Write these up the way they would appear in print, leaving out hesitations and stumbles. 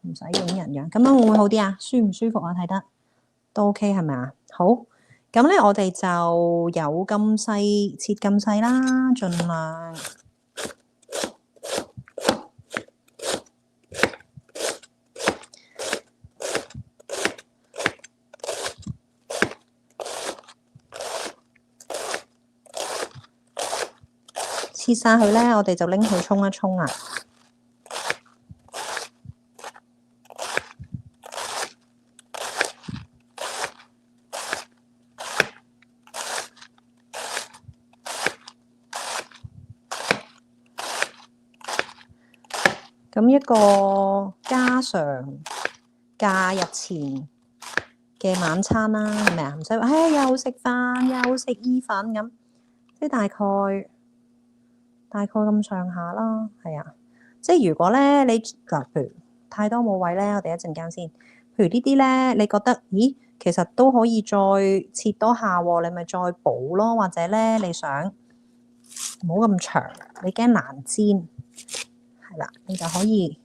唔使影人樣，咁樣會唔會好啲啊？舒唔舒服啊？睇得都 OK 係咪啊？好，咁咧我哋就有咁細切咁細啦，盡量。切晒佢咧，我哋就拎去沖一沖啦。咁一個家常假日前嘅晚餐啦，係咪啊？唔使話，又食飯又食意粉咁，即係大概咁上下啦，係啊。即係如果咧你嗱，譬如太多冇位咧，我哋一陣間先。譬如呢啲咧，你覺得咦，其實都可以再切多下喎，你咪再補咯，或者咧你想唔好咁長，你驚難煎，係啦，你就可以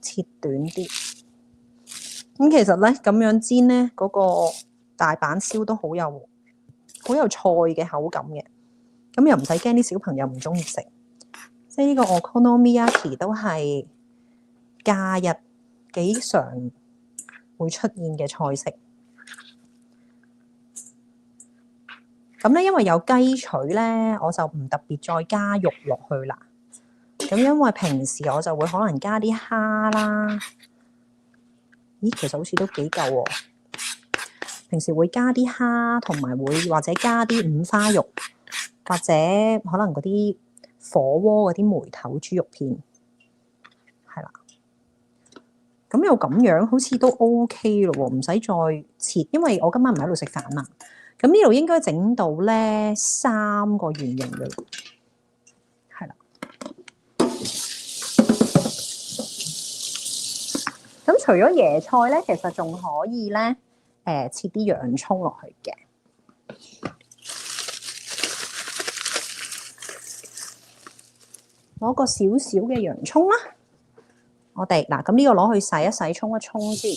切短啲。咁其實咧咁樣煎咧，嗰個大阪燒都好有菜嘅口感嘅，咁又唔使驚啲小朋友唔中意食。即係呢個 okonomiyaki 都係假日幾常會出現嘅菜式。咁咧，因為有雞腿咧，我就唔特別再加肉落去啦。咁因為平時我就會可能加啲蝦啦。咦，其實好似都幾夠喎。平時會加啲蝦，同埋會或者加啲五花肉，或者可能嗰啲火鍋嗰啲梅頭豬肉片，係啦。咁又咁樣，好似都 OK 咯喎，唔使再切，因為我今晚唔喺度食飯嘛。咁呢度應該整到咧3個圓形嘅，係啦。咁除咗椰菜咧，其實仲可以咧，切啲洋葱落去嘅。攞個少少嘅洋葱啦，我哋嗱咁呢個攞去洗一洗、沖一沖先。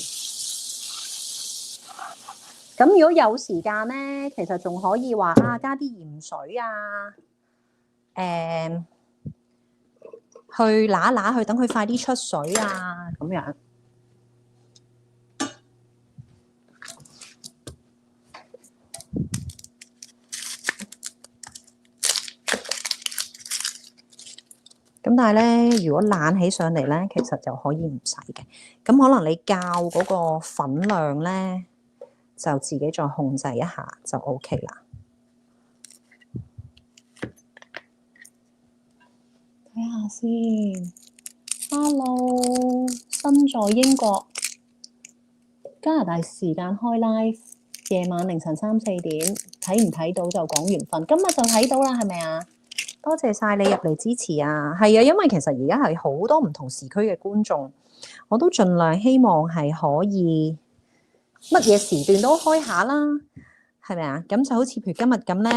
咁如果有時間咧，其實仲可以話加啲鹽水啊，去揦一揦佢，等佢快啲出水啊，咁樣。咁但係咧，如果懶起上嚟咧，其實就可以唔使嘅。咁可能你較嗰個粉量咧，就自己再控制一下就 OK 啦。睇下先。Hello，身在英國，加拿大時間開 live，夜晚凌晨3、4點，睇唔睇到就講緣分。今日就睇到啦，係咪啊？多謝晒你入嚟支持啊！係啊，因為其實而家係好多唔同時區嘅觀眾，我都盡量希望係可以乜嘢時段都開下啦，係咪啊？咁就好似譬如今日咁咧，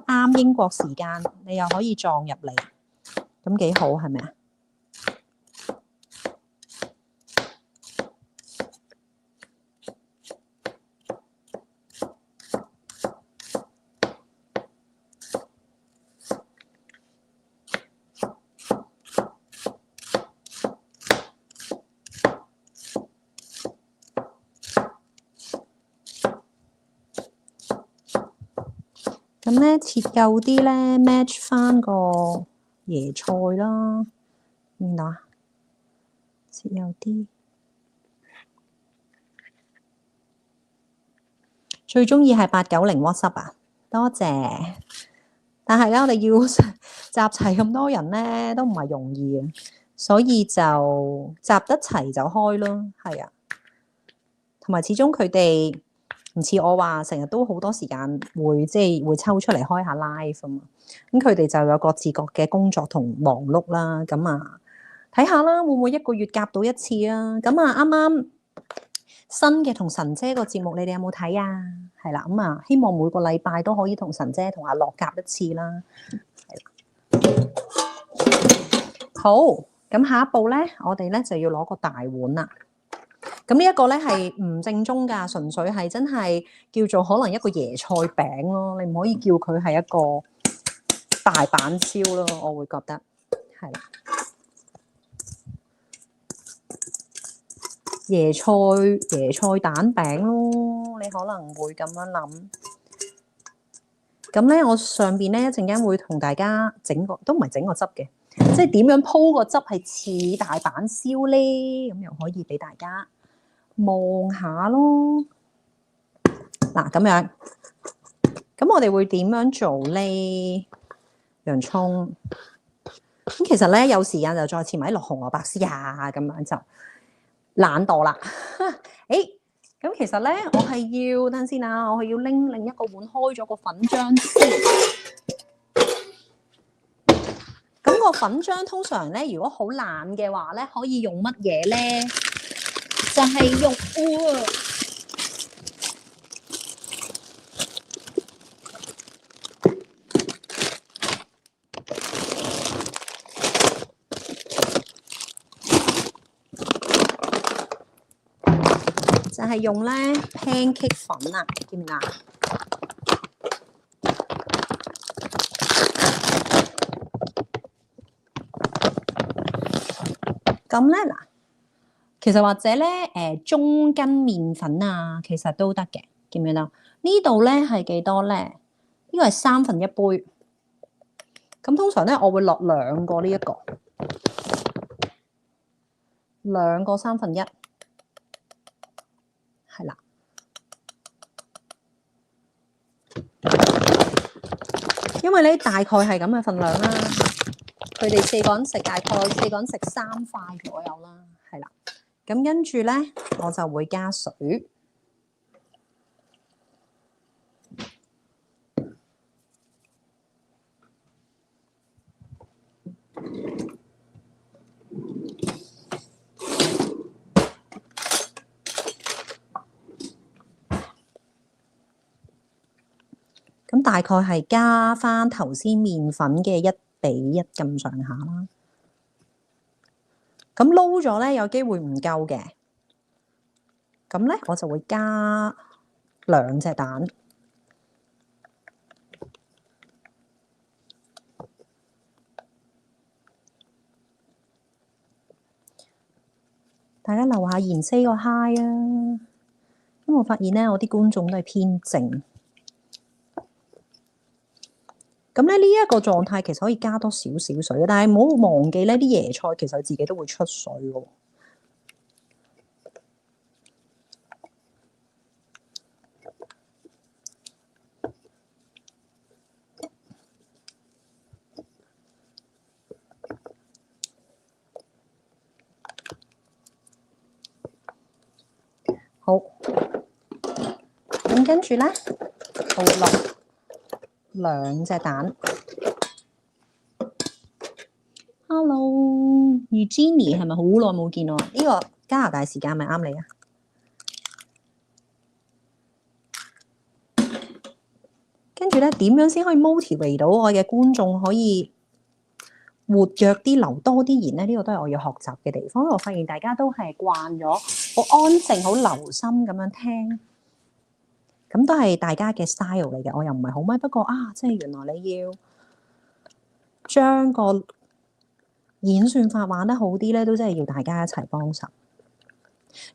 啱英國時間，你又可以撞入嚟，咁幾好，係咪啊？咁咧切夠啲咧 match 翻個椰菜啦，見到啊？切幼啲，最中意係890 WhatsApp 啊！多謝。但係咧，我哋要集齊咁多人咧，都唔係容易嘅，所以就集得齊就開咯，係啊。同埋始終佢哋唔似我話成日都好多時間會抽出嚟開下 live 啊嘛。咁佢哋就有各自各嘅工作同忙碌啦。咁啊，睇下啦，會唔會1個月夾到1次啊？咁啊，啱啱新嘅同神姐個節目，你哋有冇睇啊？係啦，咁啊，希望每個禮拜都可以同神姐同阿樂夾1次啦。係啦，好，咁下一步咧，我哋咧就要攞個大碗啦。咁呢一個咧係唔正宗㗎，純粹係真係叫做可能一個椰菜餅咯，你唔可以叫佢係一個大阪燒咯，我會覺得係啦。椰菜蛋餅咯，你可能會咁樣諗。咁咧，我上邊咧一陣間會同大家整個，都唔係整個汁嘅，即係點樣鋪個汁係似大阪燒咧，咁又可以俾大家望下咯。嗱，咁樣，咁我哋會點樣做咧？洋葱，咁其實咧有時間就再切埋啲綠紅蘿蔔絲啊，咁樣就懶惰啦。誒，咁其實咧我係要等陣先啊，我係要拎另一個碗開咗個粉漿先。咁個粉漿通常咧，如果好懶嘅話咧，可以用乜嘢咧？就係用就係用咧 pancake 粉啊，見唔見啊？咁咧嗱，其實或者咧中筋麵粉啊，其實都得嘅，見唔見啊？呢度咧係幾多咧？呢個係1/3杯。咁通常咧，我會落兩個呢一個，兩個1/3，係啦。因為咧大概係咁嘅份量啦，佢哋4個人食大概4個人食3塊左右啦，係啦。咁跟住咧，我就會加水。咁大概係加翻頭先麵粉嘅1:1咁上下啦。咁撈咗咧，有機會唔夠嘅，咁咧我就會加2隻蛋。大家留下言 say 個 hi 啊！因為我發現咧，我啲觀眾都係偏靜。咁咧呢一個狀態其實可以加多少少水嘅，但係唔好忘記咧，啲椰菜其實自己都會出水嘅。好，咁跟住咧，我會落2隻蛋。Hello，Eugenie 係咪好耐冇見我？呢個加拿大時間咪啱你啊？跟住咧，點樣先可以 motivate 到我嘅觀眾可以活躍啲、留多啲言咧？呢個都係我要學習嘅地方。因為我發現大家都係慣咗好安靜、好留心咁樣聽，咁都係大家嘅 style 嚟嘅。我又唔係好咪，不過啊，即係原來你要將個演算法玩得好啲咧，都真係要大家一齊幫手。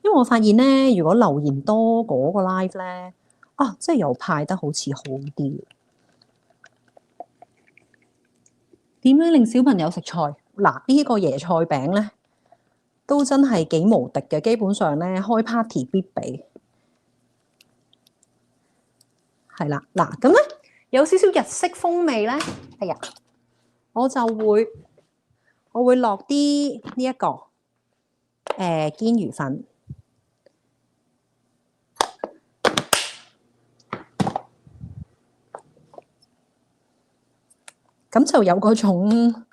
因為我發現咧，如果留言多嗰個 live 咧，啊，即係又派得好似好啲。點樣令小朋友食菜？嗱，呢個椰菜餅咧，都真係幾無敵嘅。基本上咧，開 party 必備。係啦，嗱，咁咧有少少日式風味咧，哎呀，我會落啲呢一個堅魚粉。咁就有嗰種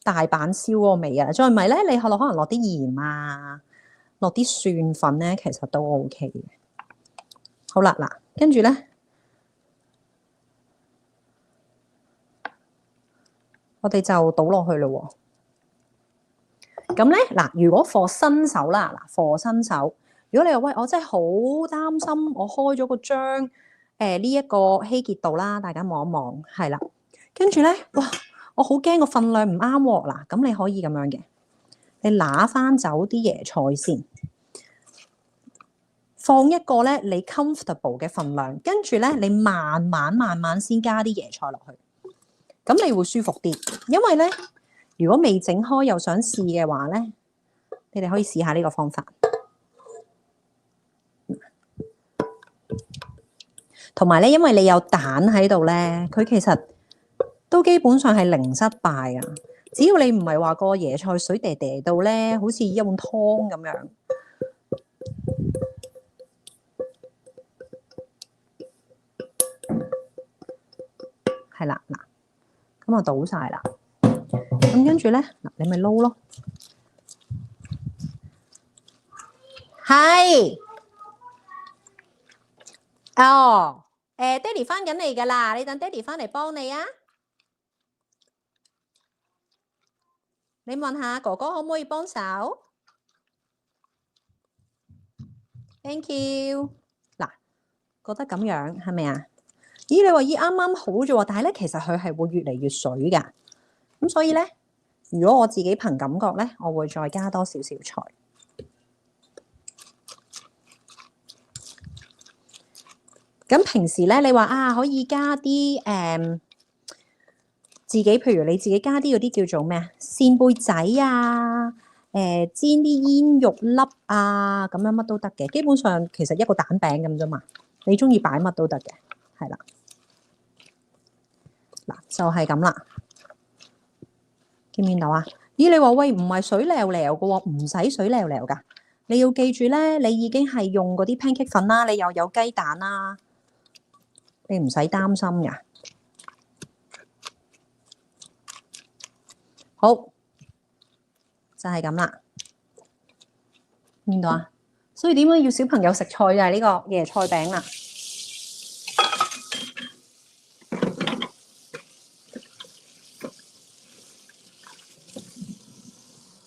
大阪燒嗰個味啊！再唔係咧，你可能落啲鹽啊，落啲蒜粉咧，其實都 OK 嘅。好啦，嗱，跟住咧，我哋就倒落去咯喎。咁咧嗱，如果 for 新手啦，嗱 for 新手，如果你話喂，我真係好擔心，我開咗個章，呢一個希傑度啦，大家望一望，係啦，跟住咧，哇，我好驚個份量唔啱喎，嗱，咁你可以咁樣嘅，你拿翻走啲椰菜先，放一個咧你 comfortable 嘅份量，跟住咧你慢慢先加啲椰菜落去，咁你會舒服啲，因為咧。如果未整開又想試嘅話咧，你哋可以試下呢個方法。同埋咧，因為你有蛋喺度咧，佢其實都基本上係零失敗啊！只要你唔係話個椰菜水嗲嗲到咧，好似一碗湯咁樣。係啦，嗱，咁啊倒晒啦。咁跟住咧，嗱，你咪撈咯。係。哦，爹哋翻緊嚟㗎啦，你等爹哋翻嚟幫你啊。你問下哥哥可唔可以幫手 ？Thank you。嗱，覺得咁樣係咪啊？咦，你話咦啱啱好啫喎，但係咧其實佢係會越嚟越水㗎。咁所以咧，如果我自己憑感覺咧，我會再加多少少菜。咁平時咧，你話啊可以加啲自己，譬如你自己加啲嗰啲叫做咩啊？扇貝仔啊，煎啲煙肉粒啊，咁樣乜都得嘅。基本上其實一個蛋餅咁啫嘛，你中意擺乜都得嘅，係啦。嗱，就係咁啦。見唔見到啊？咦，你話喂唔係水撩撩嘅喎，唔使水撩撩㗎。你要記住咧，你已經係用嗰啲 pancake 粉啦，你又有雞蛋啦，你唔使擔心㗎。好，就係咁啦。見到啊？所以點解要小朋友食菜就係呢個椰菜餅啦。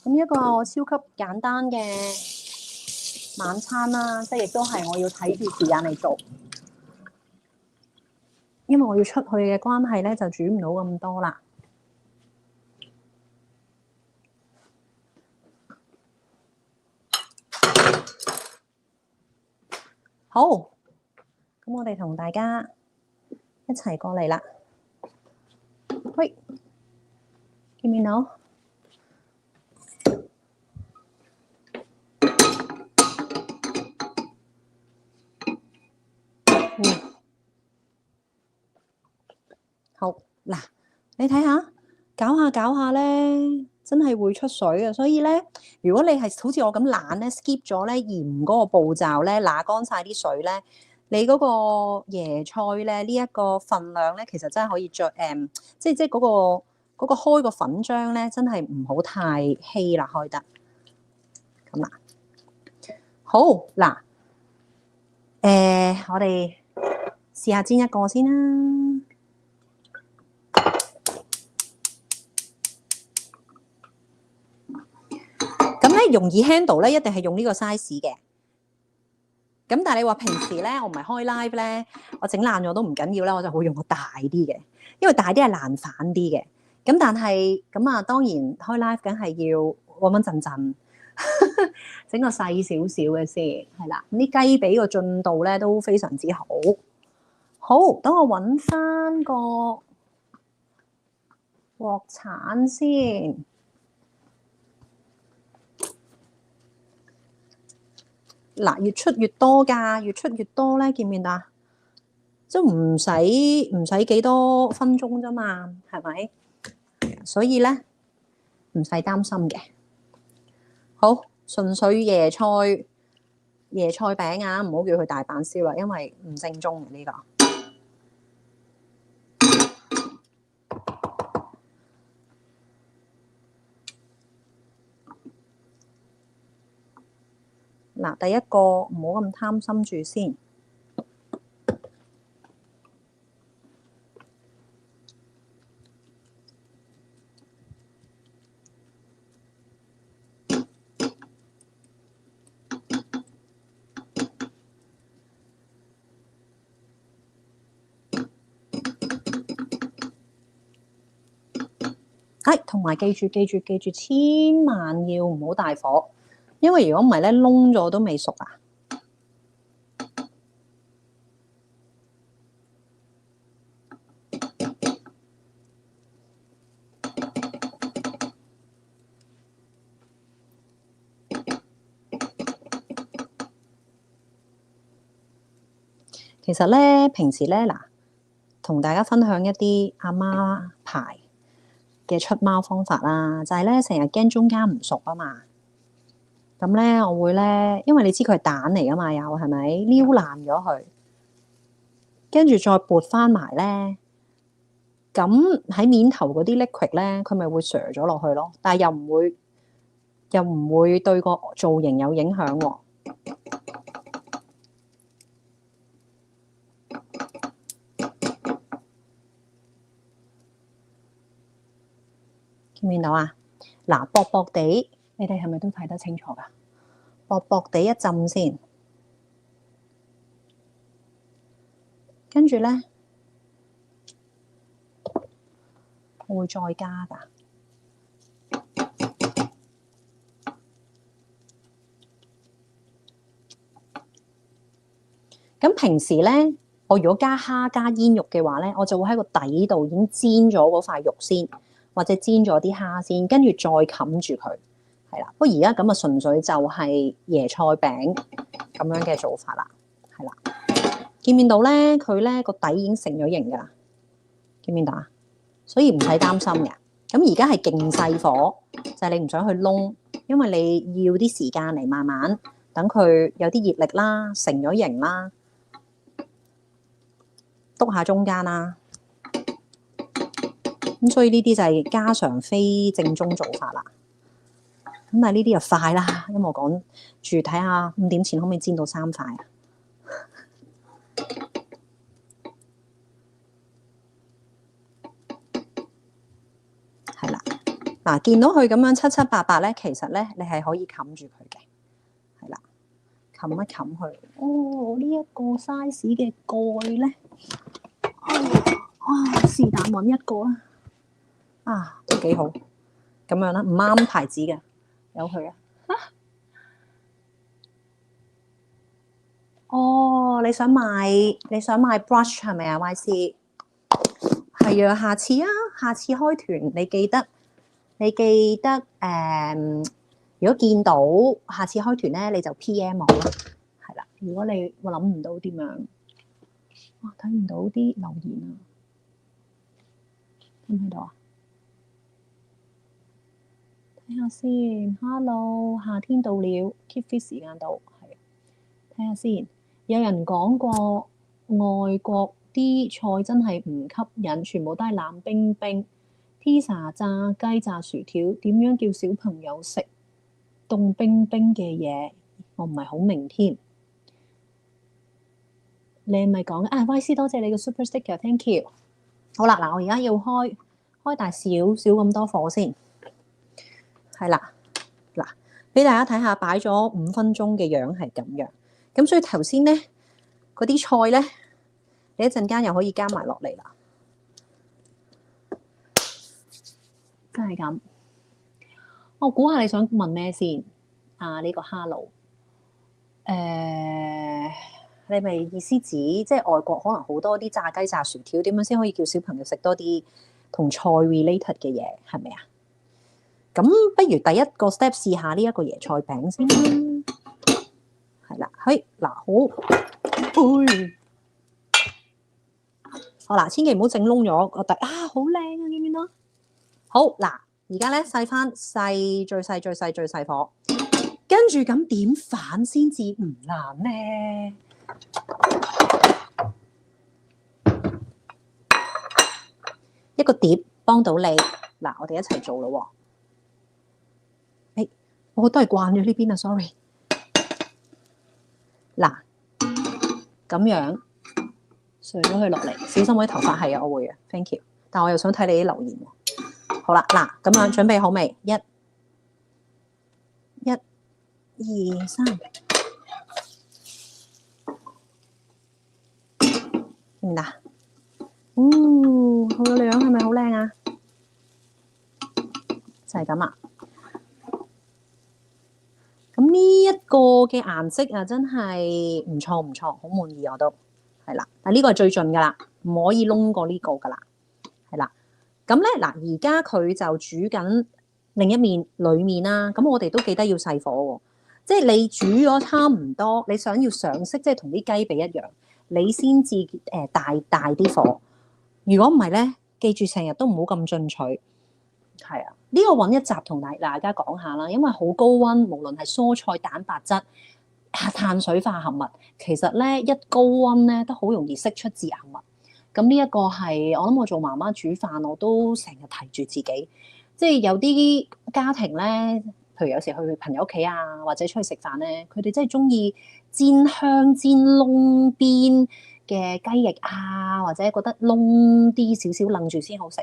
咁一個超級簡單嘅晚餐啦，即係亦都係我要睇住時間嚟做，因為我要出去嘅關係咧，就煮唔到咁多啦。好，咁我哋同大家一齊過嚟啦。喂，見唔見到？好嗱，你睇下，搞下咧，真係會出水啊！所以咧，如果你係好似我咁懶咧，skip 咗咧鹽嗰個步驟咧，揦乾晒啲水咧，你嗰個椰菜咧呢一個份量咧，其實真係可以再即係嗰個開個粉漿咧，真係唔好太稀啦，開得咁啦。好嗱，我哋試下煎一個先啦。咁咧容易 handle 咧，一定係用呢個 size 嘅。咁但係你話平時咧，我唔係開 live 咧，我整爛咗都唔緊要啦，我就會用個大啲嘅，因為大啲係難反啲嘅。咁但係咁啊，當然開 live 梗係要穩穩陣陣，整個細少少嘅先係啦。咁啲雞髀個進度咧都非常之好。好，等我揾翻個鑊鏟先。嗱，越出越多㗎，越出越多咧，見唔見到啊？都唔使幾多分鐘啫嘛，係咪？所以咧唔使擔心嘅。好，純粹椰菜餅啊，唔好叫佢大阪燒啦，因為唔正宗嘅呢個。嗱，第一個唔好咁貪心住先。同埋記住，千萬要唔好大火，因為如果唔係咧，燶咗都未熟啊。其實咧，平時咧嗱，同大家分享一啲阿媽牌嘅出貓方法啦，就係咧成日驚中間唔熟啊嘛。咁咧，我會咧，因為你知佢係蛋嚟噶嘛，又係咪撩爛咗佢，跟住再撥翻埋咧，咁喺面頭嗰啲 liquid 咧，佢咪會錘咗落去咯，但係又唔會對個造型有影響喎。見唔見到啊？嗱，薄薄地，你哋係咪都睇得清楚㗎？薄薄地一浸先，跟住咧，我會再加㗎。咁平時咧，我如果加蝦加煙肉嘅話咧，我就會喺個底度已經煎咗嗰塊肉先，或者煎咗啲蝦先，跟住再冚住佢，係啦。不過而家咁啊，純粹就係椰菜餅咁樣嘅做法啦，係啦。見唔見到咧？佢咧個底已經成咗型㗎，見唔見到啊？所以唔使擔心嘅。咁而家係勁細火，就係你唔想去燶，因為你要啲時間嚟慢慢等佢有啲熱力啦，成咗型啦。篤下中間啦，咁所以呢啲就係家常非正宗做法啦。咁但係呢啲就快啦，因為我講住睇下5點前可唔可以煎到3塊啊？係啦，嗱，見到佢咁樣七七八八咧，其實咧你係可以冚住佢嘅，係啦，冚一冚佢。哦，呢一個 size 嘅蓋咧。是但揾一個啊，都幾好，咁樣啦，唔啱牌子嘅，由佢啊。哦，你想買 brush 係咪啊 ？YC 係啊，下次開團你記得如果見到下次開團咧，你就 PM 我啦，係啦。如果你我諗唔到點樣，哇，睇唔到啲留言啊！睇唔睇到啊？睇下先。Hello， 夏天到了 ，keep fit 時間到，係。睇下先。有人講過外國啲菜真係唔吸引，全部都係冷冰冰。pizza、炸雞、炸薯條，點樣叫小朋友食凍冰冰嘅嘢？我唔係好明添。你係咪講啊？YC 多謝你嘅 super sticker，thank you。好啦，嗱，我而家要開大少少咁多火先，係啦，嗱，俾大家睇下擺咗5分鐘嘅樣係咁樣，咁所以頭先咧嗰啲菜咧，你一陣間又可以加埋落嚟啦，真係咁。我估下你想問咩先？啊，呢個 hello，你咪意思指即係外國可能好多啲炸雞炸薯條，點樣先可以叫小朋友食多啲同菜 related 嘅嘢，係咪啊？咁不如第一個 step 試下呢一個椰菜餅先啦，係啦，嗱好啦，千祈唔好整燶咗個底啊，好靚啊，見唔見到？好嗱，而家咧細翻最細火，跟住咁點反先至唔爛咧？一個碟幫到你嗱，我哋一齊做咯喎。我都係慣咗呢邊啊 ，sorry。嗱，咁樣垂咗佢落嚟，小心我啲頭髮係啊，我會啊 ，thank you。但我又想睇你啲留言喎。好啦，嗱，咁樣準備好未？1、2、3，見唔見啊？好個樣係咪好靚啊？就係咁啦。咁呢一個嘅顏色啊，真係唔錯唔錯，好滿意我都係啦。但呢個係最盡噶啦，唔可以燶過呢個噶啦，係啦。咁咧嗱，而家佢就煮緊另一面裏面啦。咁我哋都記得要細火喎，即係你煮咗差唔多，你想要上色，即係同啲雞髀一樣，你先至大啲火。如果唔係咧，記住成日都唔好咁進取。係啊，呢個揾一集同大家講下啦，因為好高溫，無論係蔬菜、蛋白質、碳水化合物，其實咧一高溫咧都好容易釋出致癌物。咁呢一個係我諗我做媽媽煮飯我都成日提住自己，即係有啲家庭咧，譬如有時去朋友屋企啊，或者出去食飯咧，佢哋真係中意煎香、煎燶邊嘅雞翼啊，或者覺得燶啲少少愣住先好食。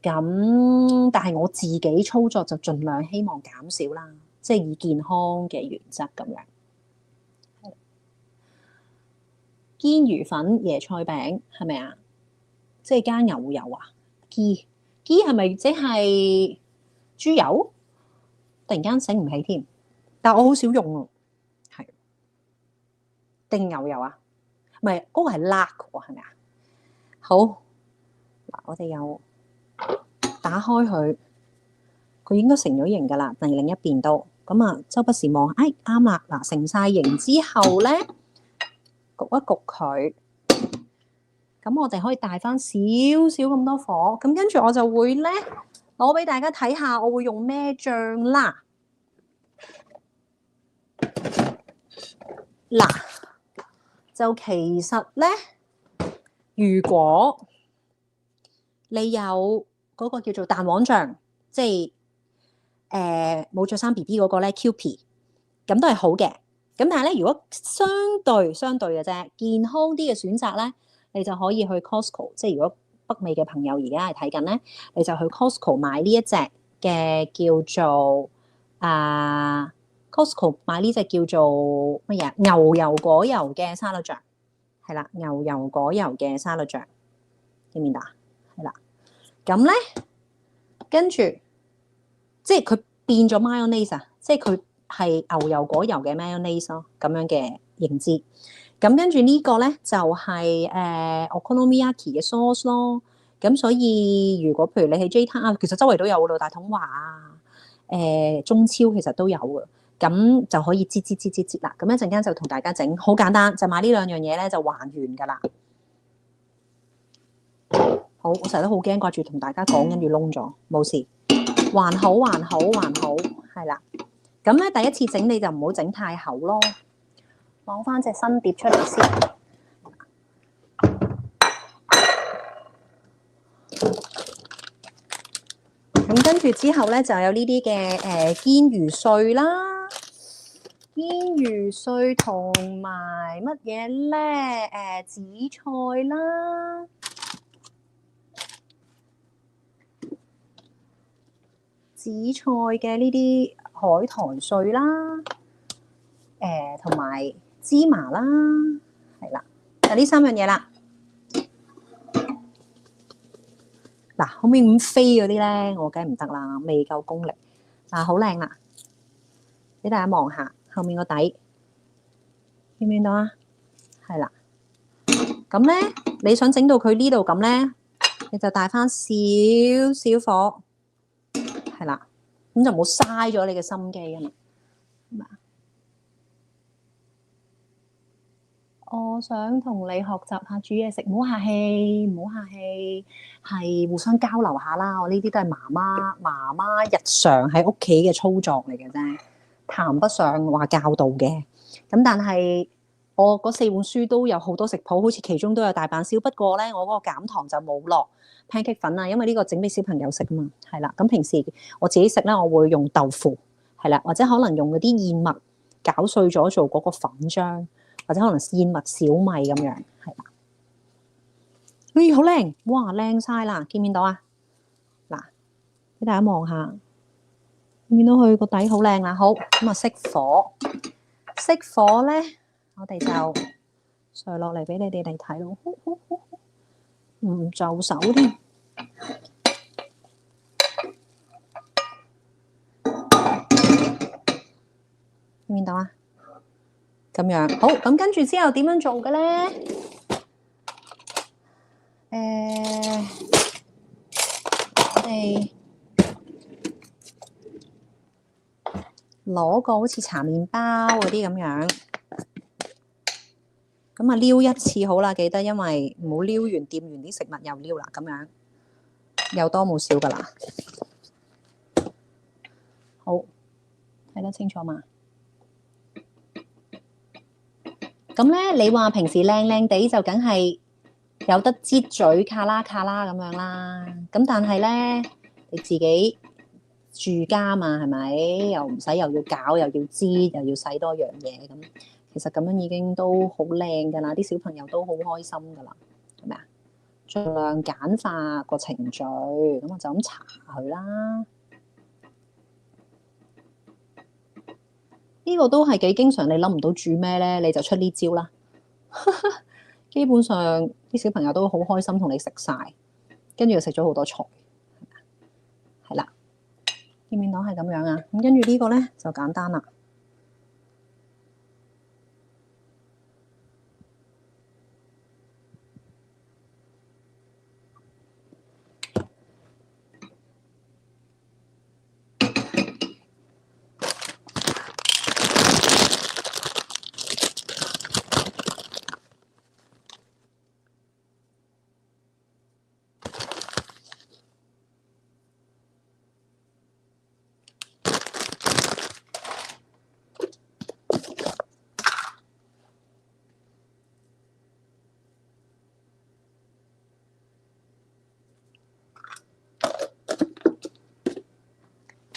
咁但係我自己操作就盡量希望減少啦，即係以健康嘅原則咁樣。煎魚粉椰菜餅係咪啊？即係加牛油啊？Ghee 係咪即係豬油？突然間醒唔起添，但我好少用喎。係定牛油啊？唔係，嗰個係辣喎，係咪啊？好嗱，我哋又打開佢，佢應該成咗型㗎啦。另一邊都咁啊，周不時望，哎啱啦。嗱，成晒型之後咧，焗一焗佢。咁我哋可以帶翻少少咁多火，咁跟住我就會咧攞俾大家睇下，我會用咩醬啦。嗱，就其實咧，如果你有嗰個叫做蛋黃醬，即係冇着衫 BB 嗰個咧 Kewpie，咁都係好嘅。咁但係咧，如果相對嘅啫，健康啲嘅選擇咧，你就可以去 Costco， 即係如果北美嘅朋友而家係睇緊咧，你就去 Costco 買呢一隻嘅叫做Costco 買呢隻叫做乜嘢？牛油果油嘅沙律醬，係啦，牛油果油嘅沙律醬，見唔見到啊？係啦，咁咧跟住即係佢變咗 mayonnaise 啊，即係佢係牛油果油嘅 mayonnaise 咯，咁樣嘅認知。咁跟住呢個咧就係okonomiyaki 嘅 sauce 咯。咁所以如果譬如你喺 J Town 啊，其實周圍都有咯，大統華啊，中超其實都有嘅。咁就可以擠啦。咁一陣間就同大家整，好簡單，就買呢兩樣嘢咧就還原㗎啦。好，我成日都好驚掛住同大家講，跟住燶咗，冇事，還好，係啦。咁咧第一次整你就唔好整太厚咯。攞翻隻新碟出嚟先。咁跟住之後咧，就有呢啲嘅堅魚碎啦，堅魚碎同埋乜嘢咧？紫菜啦，紫菜嘅呢啲海苔碎啦，同埋芝麻啦，係啦，就呢三樣嘢啦。嗱，可唔可以咁飛嗰啲咧？我梗係唔得啦，未夠功力。嗱，好靚啦，俾大家望下後面個底，見唔見到啊？係啦，咁咧你想整到佢呢度咁咧，你就帶翻少少火，係啦，咁就唔好嘥咗你嘅心機啊嘛。我想同你學習下煮嘢食，唔好客氣，係互相交流下啦。我呢啲都係媽媽日常喺屋企嘅操作嚟嘅啫，談不上話教導嘅。咁但係我嗰4本書都有好多食譜，好似其中都有大阪燒。不過咧，我嗰個減糖就冇落 pancake 粉啊，因為呢個整俾小朋友食啊嘛。係啦，咁平時我自己食咧，我會用豆腐，係啦，或者可能用嗰啲燕麥攪碎咗做嗰個粉漿。或者可能燕麥小米咁樣，係啦。咦，好靚！哇，靚晒啦！見唔見到啊？嗱，俾大家望下，見到佢個底好靚啦。好，咁啊熄火，熄火咧，我哋就上落嚟俾你哋嚟睇咯。唔就手添。見到啊？咁樣好，咁跟住之後點樣做嘅咧？我哋攞個好似搽麵包嗰啲咁樣，咁啊撩一次好啦，記得，因為唔好撩完掂完啲食物又撩啦，咁樣有多冇少噶啦。好，睇得清楚嘛？咁咧，你話平時靚靚地就梗係有得擠嘴卡啦卡啦咁樣啦。咁但係咧，你自己住家嘛，係咪？又唔使又要搞，又要擠，又要洗多樣嘢咁。其實咁樣已經都好靚噶啦，啲小朋友都好開心噶啦，係咪啊？盡量簡化個程序，咁我就咁搽佢啦。呢個都係幾經常，你諗唔到煮咩咧，你就出呢招啦。基本上啲小朋友都好開心同你食晒，跟住又食咗好多菜，係啦。見唔見到係咁樣啊？咁跟住呢個咧就簡單啦。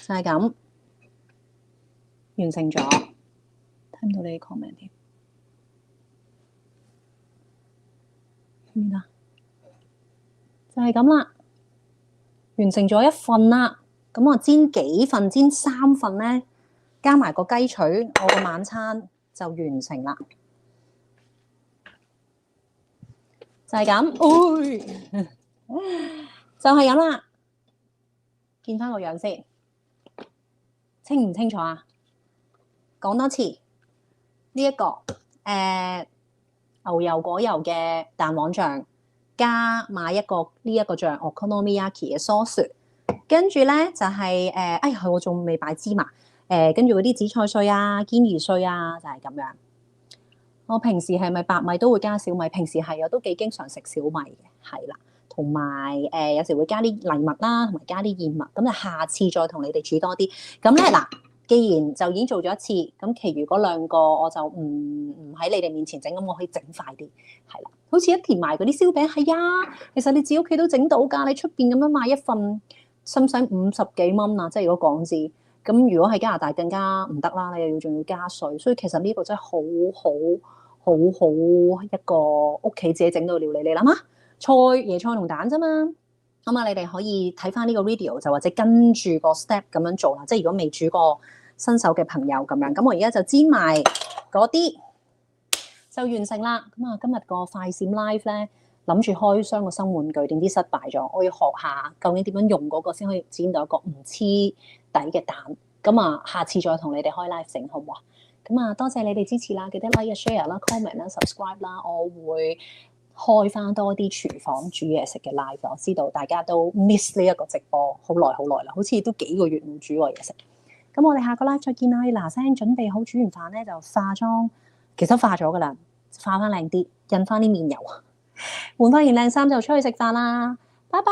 就係咁，完成咗。睇唔到你嘅 comment 添，就係咁啦，完成咗一份啦。咁我煎幾份？煎3份咧，加埋個雞腿，我個晚餐就完成啦。就係咁，就係咁啦。見翻個樣先，清唔清楚啊？講多次，呢一個牛油果油嘅蛋黃醬，加買一個呢一個醬 Okonomiyaki 嘅 sauce， 跟住咧就係哎呀，我仲未擺芝麻，跟住嗰啲紫菜碎啊、堅魚碎啊，就係咁樣。我平時係咪白米都會加小米？平時係啊，都幾經常食小米嘅，係啦。同埋有時會加啲藜麥啦，同埋加啲燕麥。咁就下次再同你哋煮多啲。咁咧嗱，既然就已經做咗一次，咁其餘嗰2個我就唔喺你哋面前整，咁我可以整快啲，係啦。好似一田埋嗰啲燒餅，係啊，其實你自己屋企都整到㗎。你出邊咁樣買一份，使唔使50幾蚊啊？即係如果港紙，咁如果喺加拿大更加唔得啦，你又仲要加稅，所以其實呢個真係好一個屋企自己整到料理。你諗下，椰菜同蛋啫嘛。咁啊，你哋可以睇翻呢個 video， 就或者跟住個 step 咁樣做啦。即係如果未煮過新手嘅朋友咁樣，咁我而家就煎埋嗰啲就完成啦。咁啊，今日個快閃 live 咧，諗住開箱個新玩具，點知失敗咗。我要學下究竟點樣用嗰個先可以煎到一個唔黐底嘅蛋。咁啊，下次再同你哋開 live 整好唔好啊？咁啊，多謝你哋支持啦，記得 like、share 啦、comment 啦、subscribe 啦，我會開翻多啲廚房煮嘢食嘅 live。我知道大家都 miss 呢一個直播好耐啦，好似都幾個月冇煮過嘢食。咁我哋下個 live 再見啦，嗱聲準備好煮完飯咧就化妝，其實化咗噶啦，化翻靚啲，印翻啲面油，換翻件靚衫就出去食飯啦，拜拜。